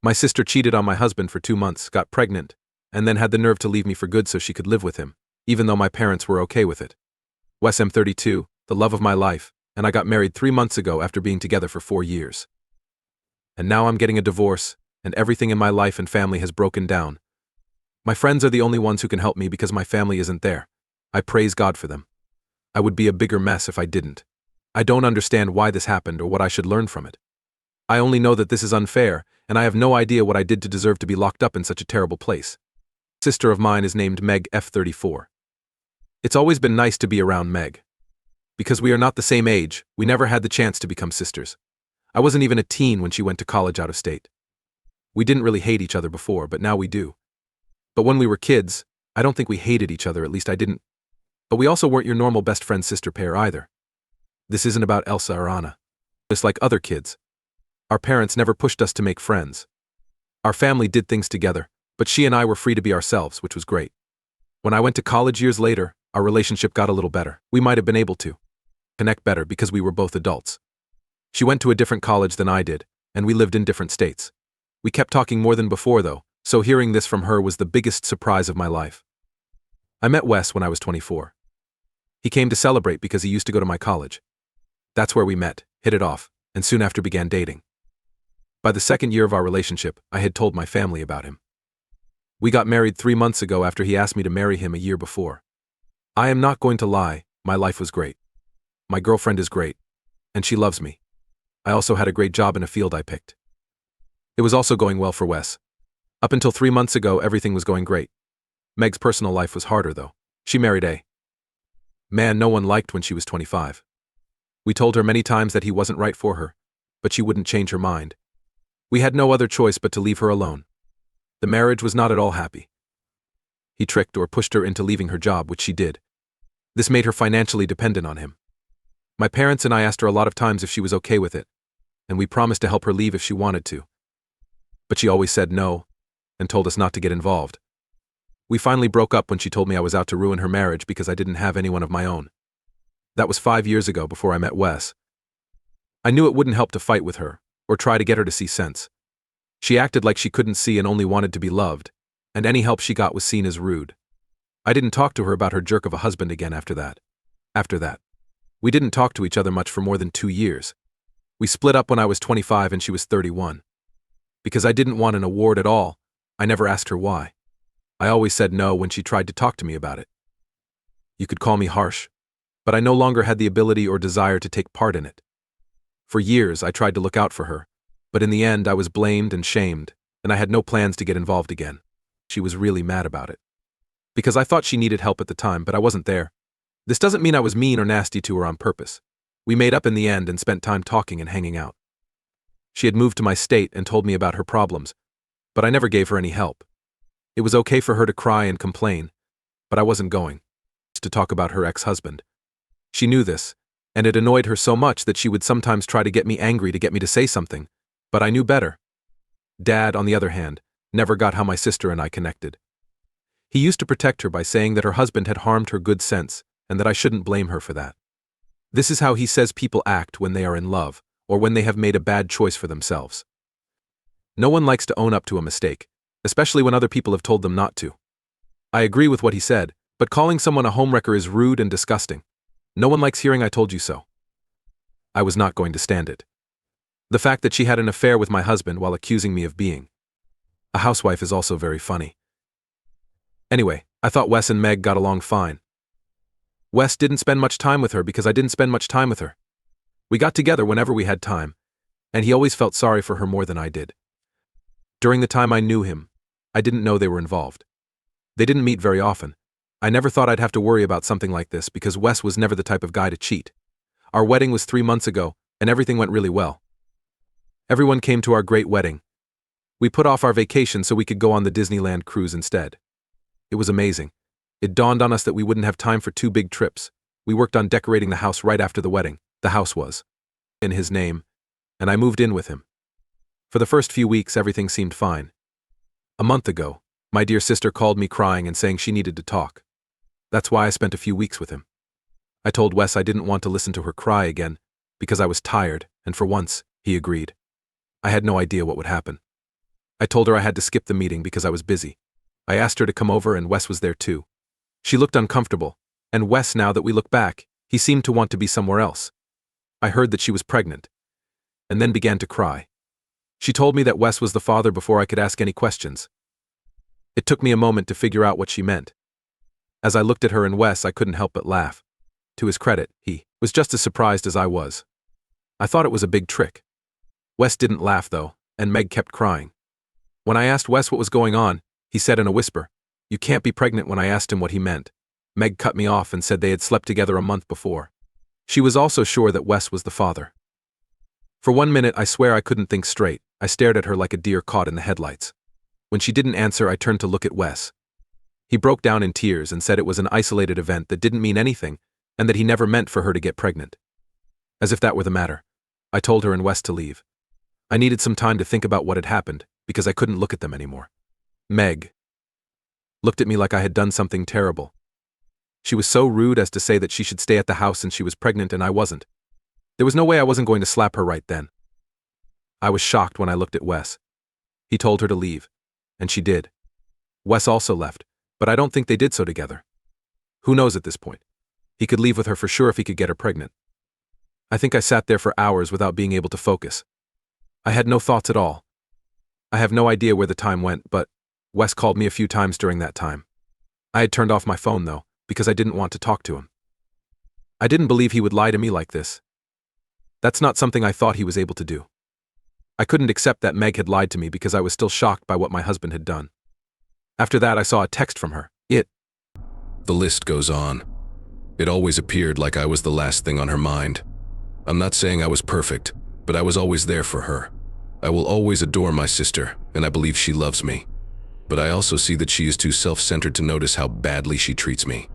My sister cheated on my husband for 2 months, got pregnant, and then had the nerve to leave me for good so she could live with him, even though my parents were okay with it. Wes, I'm 32, the love of my life, and I got married 3 months ago after being together for 4 years. And now I'm getting a divorce, and everything in my life and family has broken down. My friends are the only ones who can help me because my family isn't there. I praise God for them. I would be a bigger mess if I didn't. I don't understand why this happened or what I should learn from it. I only know that this is unfair, and I have no idea what I did to deserve to be locked up in such a terrible place. A sister of mine is named Meg F34. It's always been nice to be around Meg. Because we are not the same age, we never had the chance to become sisters. I wasn't even a teen when she went to college out of state. We didn't really hate each other before, but now we do. But when we were kids, I don't think we hated each other, at least I didn't. But we also weren't your normal best friend-sister pair either. This isn't about Elsa or Anna. Just like other kids. Our parents never pushed us to make friends. Our family did things together, but she and I were free to be ourselves, which was great. When I went to college years later, our relationship got a little better. We might have been able to connect better because we were both adults. She went to a different college than I did, and we lived in different states. We kept talking more than before, though, so hearing this from her was the biggest surprise of my life. I met Wes when I was 24. He came to celebrate because he used to go to my college. That's where we met, hit it off, and soon after began dating. By the second year of our relationship, I had told my family about him. We got married 3 months ago after he asked me to marry him a year before. I am not going to lie, my life was great. My girlfriend is great, and she loves me. I also had a great job in a field I picked. It was also going well for Wes. Up until 3 months ago, everything was going great. Meg's personal life was harder, though. She married a man no one liked when she was 25. We told her many times that he wasn't right for her, but she wouldn't change her mind. We had no other choice but to leave her alone. The marriage was not at all happy. He tricked or pushed her into leaving her job, which she did. This made her financially dependent on him. My parents and I asked her a lot of times if she was okay with it, and we promised to help her leave if she wanted to. But she always said no, and told us not to get involved. We finally broke up when she told me I was out to ruin her marriage because I didn't have anyone of my own. That was 5 years ago before I met Wes. I knew it wouldn't help to fight with her, or try to get her to see sense. She acted like she couldn't see and only wanted to be loved, and any help she got was seen as rude. I didn't talk to her about her jerk of a husband again after that. We didn't talk to each other much for more than 2 years. We split up when I was 25 and she was 31. Because I didn't want an award at all, I never asked her why. I always said no when she tried to talk to me about it. You could call me harsh, but I no longer had the ability or desire to take part in it. For years, I tried to look out for her, but in the end, I was blamed and shamed, and I had no plans to get involved again. She was really mad about it. Because I thought she needed help at the time, but I wasn't there. This doesn't mean I was mean or nasty to her on purpose. We made up in the end and spent time talking and hanging out. She had moved to my state and told me about her problems, but I never gave her any help. It was okay for her to cry and complain, but I wasn't going to talk about her ex-husband. She knew this, and it annoyed her so much that she would sometimes try to get me angry to get me to say something, but I knew better. Dad, on the other hand, never got how my sister and I connected. He used to protect her by saying that her husband had harmed her good sense and that I shouldn't blame her for that. This is how he says people act when they are in love, or when they have made a bad choice for themselves. No one likes to own up to a mistake, especially when other people have told them not to. I agree with what he said, but calling someone a homewrecker is rude and disgusting. No one likes hearing "I told you so." I was not going to stand it. The fact that she had an affair with my husband while accusing me of being a housewife is also very funny. Anyway, I thought Wes and Meg got along fine. Wes didn't spend much time with her because I didn't spend much time with her. We got together whenever we had time, and he always felt sorry for her more than I did. During the time I knew him, I didn't know they were involved. They didn't meet very often. I never thought I'd have to worry about something like this because Wes was never the type of guy to cheat. Our wedding was 3 months ago, and everything went really well. Everyone came to our great wedding. We put off our vacation so we could go on the Disneyland cruise instead. It was amazing. It dawned on us that we wouldn't have time for 2 big trips. We worked on decorating the house right after the wedding. The house was in his name, and I moved in with him. For the first few weeks, everything seemed fine. A month ago, my dear sister called me crying and saying she needed to talk. That's why I spent a few weeks with him. I told Wes I didn't want to listen to her cry again, because I was tired, and for once, he agreed. I had no idea what would happen. I told her I had to skip the meeting because I was busy. I asked her to come over and Wes was there too. She looked uncomfortable, and Wes, now that we look back, he seemed to want to be somewhere else. I heard that she was pregnant, and then began to cry. She told me that Wes was the father before I could ask any questions. It took me a moment to figure out what she meant. As I looked at her and Wes, I couldn't help but laugh. To his credit, he was just as surprised as I was. I thought it was a big trick. Wes didn't laugh though, and Meg kept crying. When I asked Wes what was going on, he said in a whisper, "You can't be pregnant." When I asked him what he meant, Meg cut me off and said they had slept together a month before. She was also sure that Wes was the father. For 1 minute, I swear I couldn't think straight. I stared at her like a deer caught in the headlights. When she didn't answer, I turned to look at Wes. He broke down in tears and said it was an isolated event that didn't mean anything and that he never meant for her to get pregnant. As if that were the matter, I told her and Wes to leave. I needed some time to think about what had happened because I couldn't look at them anymore. Meg looked at me like I had done something terrible. She was so rude as to say that she should stay at the house since she was pregnant and I wasn't. There was no way I wasn't going to slap her right then. I was shocked when I looked at Wes. He told her to leave, and she did. Wes also left, but I don't think they did so together. Who knows at this point? He could leave with her for sure if he could get her pregnant. I think I sat there for hours without being able to focus. I had no thoughts at all. I have no idea where the time went, but Wes called me a few times during that time. I had turned off my phone though, because I didn't want to talk to him. I didn't believe he would lie to me like this. That's not something I thought he was able to do. I couldn't accept that Meg had lied to me because I was still shocked by what my husband had done. After that, I saw a text from her. The list goes on. It always appeared like I was the last thing on her mind. I'm not saying I was perfect, but I was always there for her. I will always adore my sister, and I believe she loves me. But I also see that she is too self-centered to notice how badly she treats me.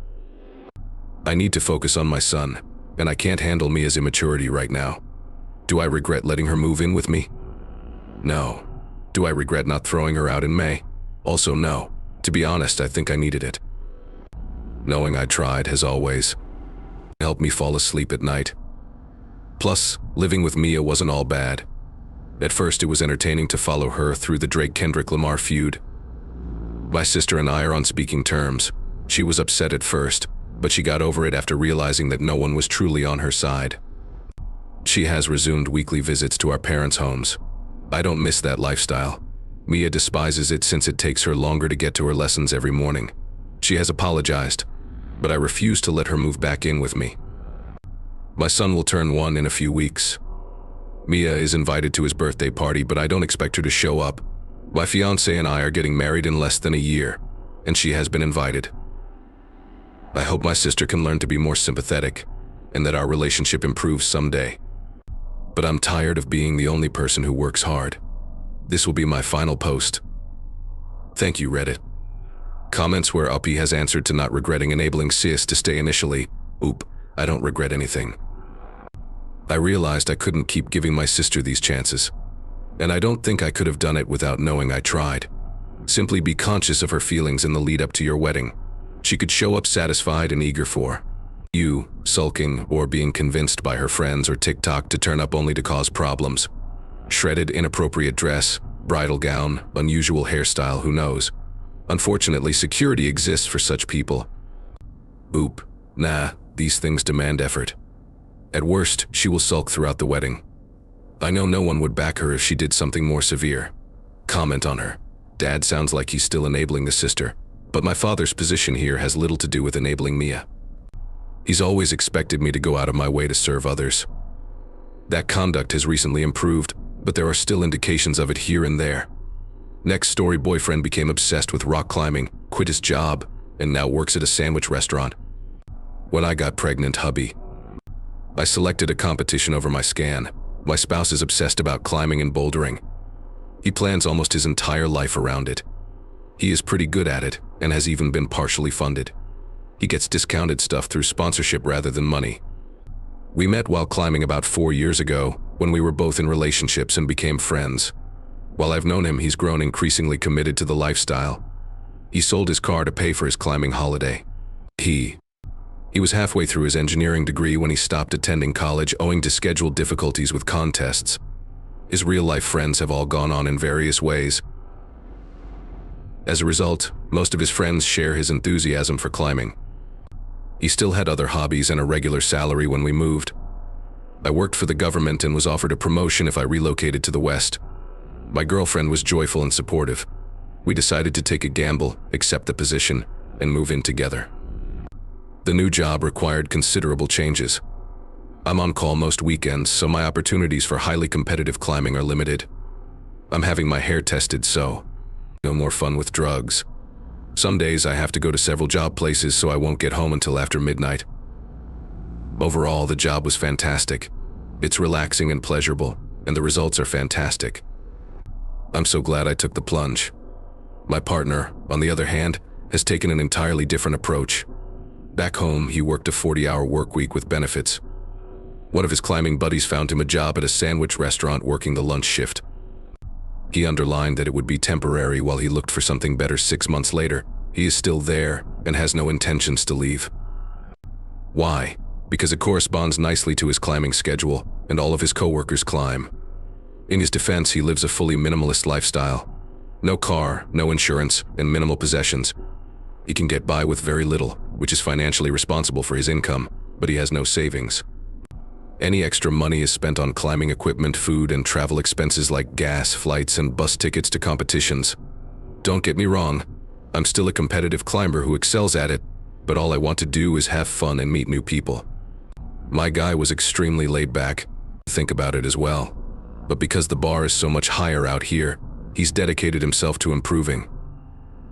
I need to focus on my son, and I can't handle Mia's immaturity right now. Do I regret letting her move in with me? No. Do I regret not throwing her out in May? Also no. To be honest, I think I needed it. Knowing I tried has always helped me fall asleep at night. Plus, living with Mia wasn't all bad. At first, it was entertaining to follow her through the Drake-Kendrick Lamar feud. My sister and I are on speaking terms. She was upset at first, but she got over it after realizing that no one was truly on her side. She has resumed weekly visits to our parents' homes. I don't miss that lifestyle. Mia despises it since it takes her longer to get to her lessons every morning. She has apologized, but I refuse to let her move back in with me. My son will turn 1 in a few weeks. Mia is invited to his birthday party, but I don't expect her to show up. My fiancé and I are getting married in less than a year, and she has been invited. I hope my sister can learn to be more sympathetic, and that our relationship improves someday. But I'm tired of being the only person who works hard. This will be my final post. Thank you, Reddit. Comments where Uppy has answered to not regretting enabling Sis to stay initially. Oop, I don't regret anything. I realized I couldn't keep giving my sister these chances. And I don't think I could have done it without knowing I tried. Simply be conscious of her feelings in the lead up to your wedding. She could show up satisfied and eager for you, sulking or being convinced by her friends or TikTok to turn up only to cause problems. Shredded, inappropriate dress, bridal gown, unusual hairstyle, who knows? Unfortunately, security exists for such people. Oop, nah, these things demand effort. At worst, she will sulk throughout the wedding. I know no one would back her if she did something more severe. Comment on her. Dad sounds like he's still enabling the sister, but my father's position here has little to do with enabling Mia. He's always expected me to go out of my way to serve others. That conduct has recently improved, but there are still indications of it here and there. Next story, boyfriend became obsessed with rock climbing, quit his job, and now works at a sandwich restaurant. When I got pregnant, hubby, I selected a competition over my scan. My spouse is obsessed about climbing and bouldering. He plans almost his entire life around it. He is pretty good at it, and has even been partially funded. He gets discounted stuff through sponsorship rather than money. We met while climbing about 4 years ago, when we were both in relationships and became friends. While I've known him, he's grown increasingly committed to the lifestyle. He sold his car to pay for his climbing holiday. He was halfway through his engineering degree when he stopped attending college owing to scheduled difficulties with contests. His real-life friends have all gone on in various ways, As a result, most of his friends share his enthusiasm for climbing. He still had other hobbies and a regular salary when we moved. I worked for the government and was offered a promotion if I relocated to the West. My girlfriend was joyful and supportive. We decided to take a gamble, accept the position, and move in together. The new job required considerable changes. I'm on call most weekends, so my opportunities for highly competitive climbing are limited. I'm having my hair tested, so no more fun with drugs. Some days I have to go to several job places, so I won't get home until after midnight. Overall, the job was fantastic. It's relaxing and pleasurable, and the results are fantastic. I'm so glad I took the plunge. My partner, on the other hand, has taken an entirely different approach. Back home, he worked a 40-hour work week with benefits. One of his climbing buddies found him a job at a sandwich restaurant working the lunch shift. He underlined that it would be temporary while he looked for something better 6 months later. He is still there and has no intentions to leave. Why? Because it corresponds nicely to his climbing schedule, and all of his coworkers climb. In his defense, he lives a fully minimalist lifestyle. No car, no insurance, and minimal possessions. He can get by with very little, which is financially responsible for his income, but he has no savings. Any extra money is spent on climbing equipment, food, and travel expenses like gas, flights, and bus tickets to competitions. Don't get me wrong, I'm still a competitive climber who excels at it, but all I want to do is have fun and meet new people. My guy was extremely laid back. Think about it as well. But because the bar is so much higher out here, he's dedicated himself to improving.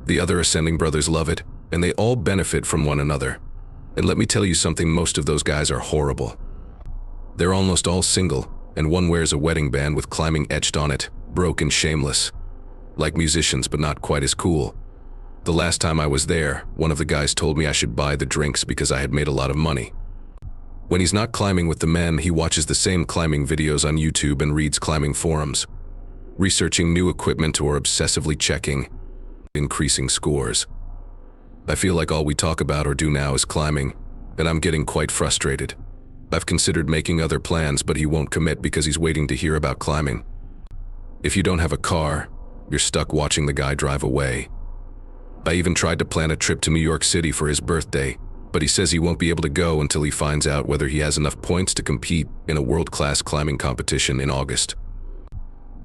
The other ascending brothers love it, and they all benefit from one another. And let me tell you something, most of those guys are horrible. They're almost all single, and one wears a wedding band with climbing etched on it, broke and shameless. Like musicians, but not quite as cool. The last time I was there, one of the guys told me I should buy the drinks because I had made a lot of money. When he's not climbing with the men, he watches the same climbing videos on YouTube and reads climbing forums, researching new equipment or obsessively checking, increasing scores. I feel like all we talk about or do now is climbing, and I'm getting quite frustrated. I've considered making other plans, but he won't commit because he's waiting to hear about climbing. If you don't have a car, you're stuck watching the guy drive away. I even tried to plan a trip to New York City for his birthday, but he says he won't be able to go until he finds out whether he has enough points to compete in a world-class climbing competition in August.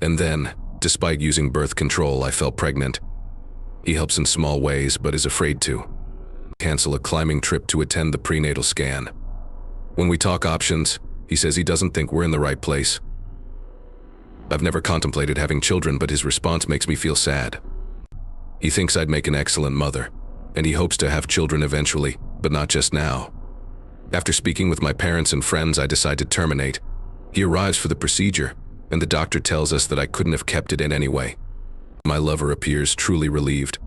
And then, despite using birth control, I fell pregnant. He helps in small ways, but is afraid to cancel a climbing trip to attend the prenatal scan. When we talk options, he says he doesn't think we're in the right place. I've never contemplated having children, but his response makes me feel sad. He thinks I'd make an excellent mother, and he hopes to have children eventually, but not just now. After speaking with my parents and friends, I decide to terminate. He arrives for the procedure, and the doctor tells us that I couldn't have kept it in anyway. My lover appears truly relieved.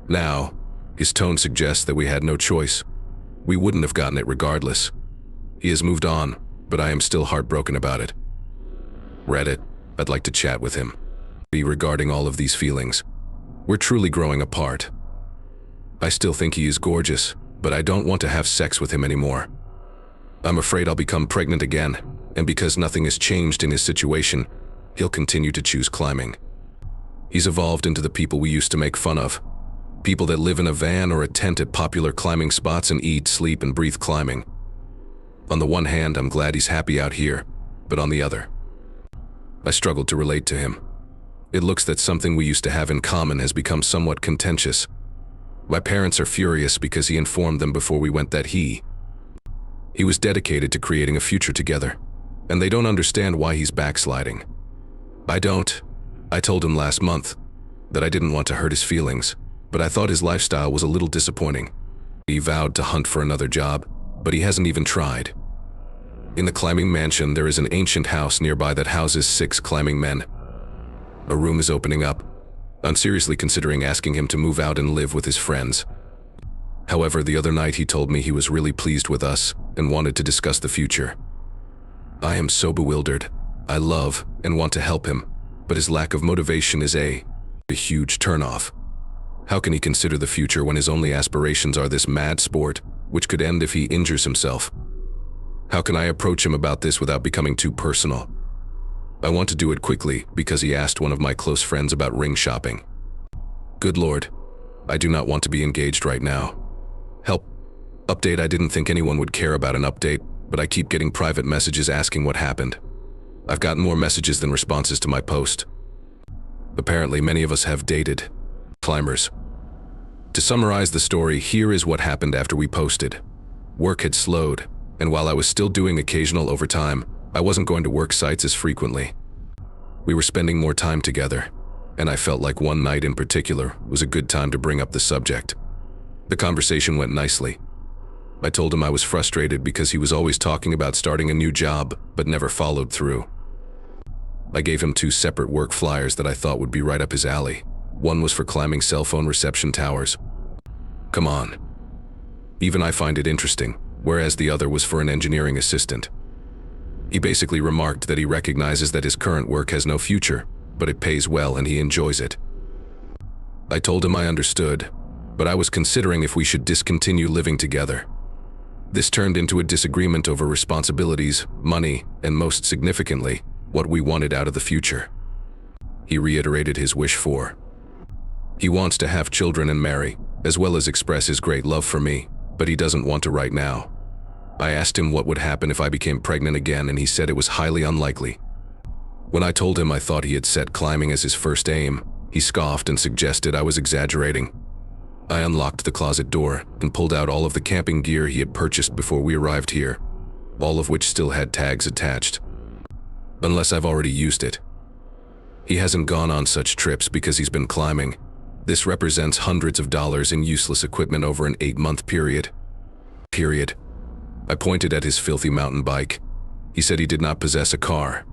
Now, his tone suggests that we had no choice. We wouldn't have gotten it regardless. He has moved on, but I am still heartbroken about it. Reddit, I'd like to chat with him. Regarding all of these feelings. We're truly growing apart. I still think he is gorgeous, but I don't want to have sex with him anymore. I'm afraid I'll become pregnant again, and because nothing has changed in his situation, he'll continue to choose climbing. He's evolved into the people we used to make fun of. People that live in a van or a tent at popular climbing spots and eat, sleep, and breathe climbing. On the one hand, I'm glad he's happy out here, but on the other, I struggled to relate to him. It looks that something we used to have in common has become somewhat contentious. My parents are furious because he informed them before we went that he was dedicated to creating a future together, and they don't understand why he's backsliding. I don't. I told him last month that I didn't want to hurt his feelings, but I thought his lifestyle was a little disappointing. He vowed to hunt for another job, but he hasn't even tried. In the climbing mansion, there is an ancient house nearby that houses 6 climbing men. A room is opening up. I'm seriously considering asking him to move out and live with his friends. However, the other night he told me he was really pleased with us and wanted to discuss the future. I am so bewildered. I love and want to help him, but his lack of motivation is a huge turnoff. How can he consider the future when his only aspirations are this mad sport, which could end if he injures himself? How can I approach him about this without becoming too personal? I want to do it quickly because he asked one of my close friends about ring shopping. Good Lord, I do not want to be engaged right now. Help. Update. I didn't think anyone would care about an update, but I keep getting private messages asking what happened. I've gotten more messages than responses to my post. Apparently, many of us have dated climbers. To summarize the story, here is what happened after we posted. Work had slowed, and while I was still doing occasional overtime, I wasn't going to work sites as frequently. We were spending more time together, and I felt like one night in particular was a good time to bring up the subject. The conversation went nicely. I told him I was frustrated because he was always talking about starting a new job, but never followed through. I gave him 2 separate work flyers that I thought would be right up his alley. One was for climbing cell phone reception towers. Come on. Even I find it interesting, whereas the other was for an engineering assistant. He basically remarked that he recognizes that his current work has no future, but it pays well and he enjoys it. I told him I understood, but I was considering if we should discontinue living together. This turned into a disagreement over responsibilities, money, and most significantly, what we wanted out of the future. He reiterated his wish for. He wants to have children and marry, as well as express his great love for me, but he doesn't want to right now. I asked him what would happen if I became pregnant again, and he said it was highly unlikely. When I told him I thought he had set climbing as his first aim, he scoffed and suggested I was exaggerating. I unlocked the closet door and pulled out all of the camping gear he had purchased before we arrived here, all of which still had tags attached. Unless I've already used it. He hasn't gone on such trips because he's been climbing. This represents hundreds of dollars in useless equipment over an 8-month period. I pointed at his filthy mountain bike. He said he did not possess a car.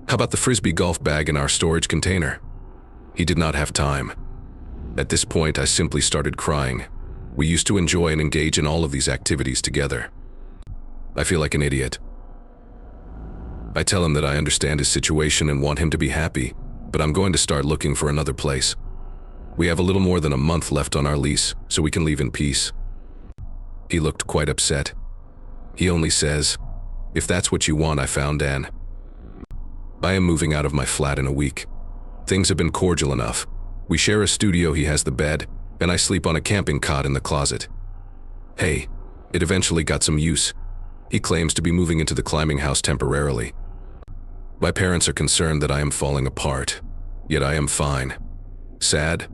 How about the Frisbee golf bag in our storage container? He did not have time. At this point, I simply started crying. We used to enjoy and engage in all of these activities together. I feel like an idiot. I tell him that I understand his situation and want him to be happy, but I'm going to start looking for another place. We have a little more than a month left on our lease, so we can leave in peace. He looked quite upset. He only says, "If that's what you want, I found Anne." I am moving out of my flat in a week. Things have been cordial enough. We share a studio, he has the bed, and I sleep on a camping cot in the closet. Hey, it eventually got some use. He claims to be moving into the climbing house temporarily. My parents are concerned that I am falling apart, yet I am fine. Sad,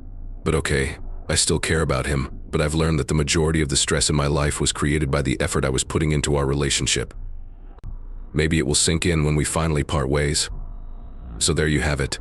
but okay. I still care about him, but I've learned that the majority of the stress in my life was created by the effort I was putting into our relationship. Maybe it will sink in when we finally part ways. So there you have it.